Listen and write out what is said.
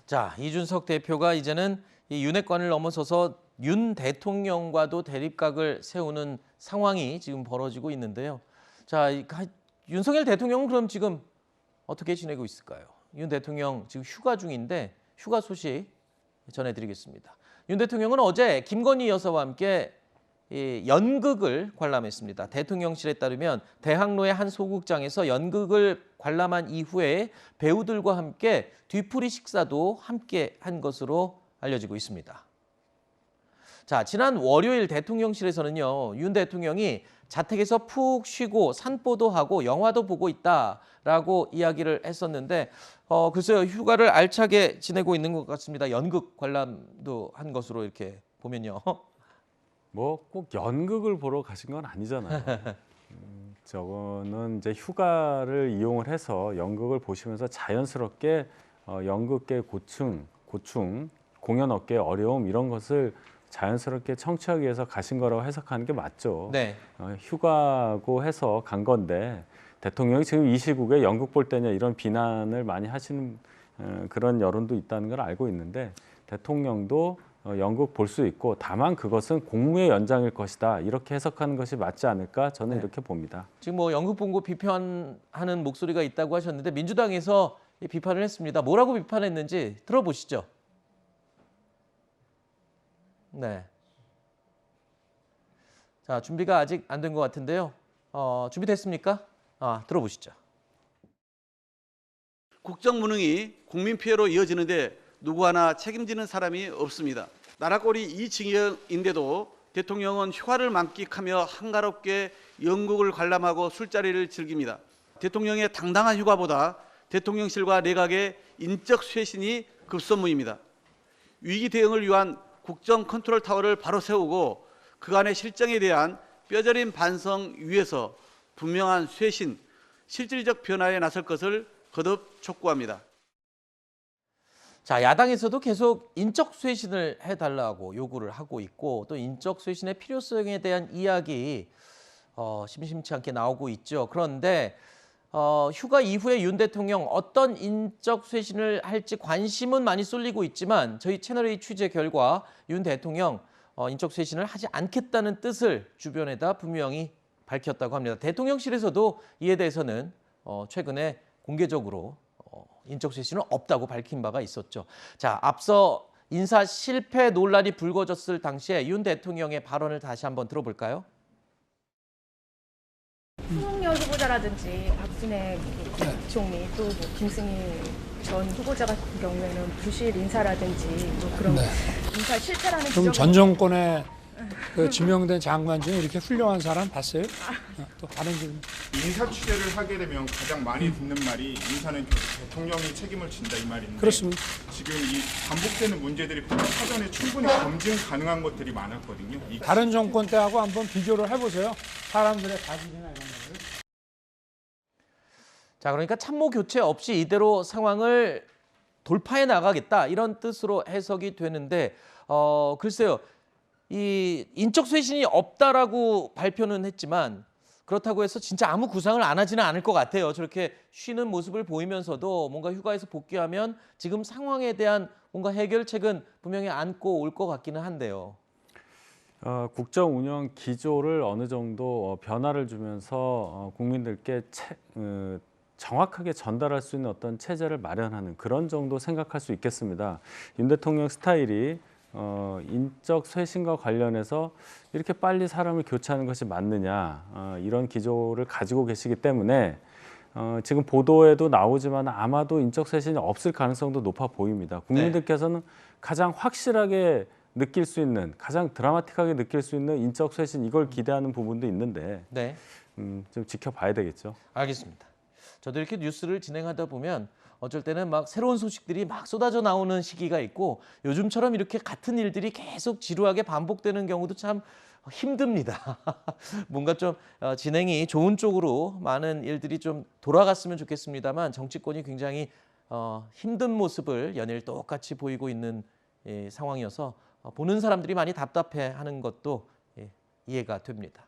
자, 이준석 대표가 이제는 이 윤핵관을 넘어서서 윤 대통령과도 대립각을 세우는 상황이 지금 벌어지고 있는데요. 자, 윤석열 대통령은 그럼 지금 어떻게 지내고 있을까요? 윤 대통령 지금 휴가 중인데 휴가 소식 전해드리겠습니다. 윤 대통령은 어제 김건희 여사와 함께 연극을 관람했습니다. 대통령실에 따르면 대학로의 한 소극장에서 연극을 관람한 이후에 배우들과 함께 뒤풀이 식사도 함께 한 것으로 알려지고 있습니다. 자, 지난 월요일 대통령실에서는요, 윤 대통령이 자택에서 푹 쉬고 산보도 하고 영화도 보고 있다라고 이야기를 했었는데 글쎄요, 휴가를 알차게 지내고 있는 것 같습니다. 연극 관람도 한 것으로 이렇게 보면요. 뭐 꼭 연극을 보러 가신 건 아니잖아요. 저거는 이제 휴가를 이용을 해서 연극을 보시면서 자연스럽게 연극계 고충, 공연 업계의 어려움 이런 것을 자연스럽게 청취하기 위해서 가신 거라고 해석하는 게 맞죠. 네. 휴가고 해서 간 건데 대통령이 지금 이 시국에 연극 볼 때냐 이런 비난을 많이 하시는 그런 여론도 있다는 걸 알고 있는데 대통령도 연극 볼 수 있고 다만 그것은 공무의 연장일 것이다 이렇게 해석하는 것이 맞지 않을까 저는 이렇게 봅니다. 지금 뭐 연극 본 거 비판하는 목소리가 있다고 하셨는데 민주당에서 비판을 했습니다. 뭐라고 비판했는지 들어보시죠. 네. 자, 준비가 아직 안 된 것 같은데요. 준비됐습니까? 들어보시죠. 국정 무능이 국민 피해로 이어지는데 누구 하나 책임지는 사람이 없습니다. 나라 꼴이 이 지경인데도 대통령은 휴가를 만끽하며 한가롭게 연극을 관람하고 술자리를 즐깁니다. 대통령의 당당한 휴가보다 대통령실과 내각의 인적 쇄신이 급선무입니다. 위기 대응을 위한 국정 컨트롤 타워를 바로 세우고 그간의 실정에 대한 뼈저린 반성 위에서 분명한 쇄신, 실질적 변화에 나설 것을 거듭 촉구합니다. 자, 야당에서도 계속 인적 쇄신을 해달라고 요구를 하고 있고 또 인적 쇄신의 필요성에 대한 이야기 심심치 않게 나오고 있죠. 그런데 휴가 이후에 윤 대통령 어떤 인적 쇄신을 할지 관심은 많이 쏠리고 있지만 저희 채널A 취재 결과 윤 대통령 인적 쇄신을 하지 않겠다는 뜻을 주변에다 분명히 밝혔다고 합니다. 대통령실에서도 이에 대해서는 최근에 공개적으로 인적 쇄신은 없다고 밝힌 바가 있었죠. 자, 앞서 인사 실패 논란이 불거졌을 당시에 윤 대통령의 발언을 다시 한번 들어볼까요? 윤석열 후보자라든지 박진애 부총리 또 뭐 김승희 전 후보자 같은 경우에는 부실 인사라든지 뭐 그런 인사 실패라는 그럼 지적을 전 정권에 그 지명된 장관 중에 이렇게 훌륭한 사람 봤어요? 또 다른 질문. 인사 취재를 하게 되면 가장 많이 듣는 말이 인사는 결국 대통령이 책임을 진다 이 말인데 그렇습니다. 지금 이 반복되는 문제들이 사전에 충분히 검증 가능한 것들이 많았거든요. 다른 정권 때하고 한번 비교를 해보세요. 사람들의 가질이나 이런 것을. 자, 그러니까 참모 교체 없이 이대로 상황을 돌파해 나가겠다 이런 뜻으로 해석이 되는데 글쎄요. 이 인적 쇄신이 없다라고 발표는 했지만 그렇다고 해서 진짜 아무 구상을 안 하지는 않을 것 같아요. 저렇게 쉬는 모습을 보이면서도 뭔가 휴가에서 복귀하면 지금 상황에 대한 뭔가 해결책은 분명히 안고 올 것 같기는 한데요. 국정 운영 기조를 어느 정도 변화를 주면서 국민들께 정확하게 전달할 수 있는 어떤 체제를 마련하는 그런 정도 생각할 수 있겠습니다. 윤 대통령 스타일이 인적 쇄신과 관련해서 이렇게 빨리 사람을 교체하는 것이 맞느냐 이런 기조를 가지고 계시기 때문에 지금 보도에도 나오지만 아마도 인적 쇄신이 없을 가능성도 높아 보입니다. 국민들께서는 가장 확실하게 느낄 수 있는 가장 드라마틱하게 느낄 수 있는 인적 쇄신 이걸 기대하는 부분도 있는데 네. 좀 지켜봐야 되겠죠. 알겠습니다. 저도 이렇게 뉴스를 진행하다 보면 어쩔 때는 막 새로운 소식들이 막 쏟아져 나오는 시기가 있고 요즘처럼 이렇게 같은 일들이 계속 지루하게 반복되는 경우도 참 힘듭니다. 뭔가 좀 진행이 좋은 쪽으로 많은 일들이 좀 돌아갔으면 좋겠습니다만 정치권이 굉장히 힘든 모습을 연일 똑같이 보이고 있는 상황이어서 보는 사람들이 많이 답답해하는 것도 이해가 됩니다.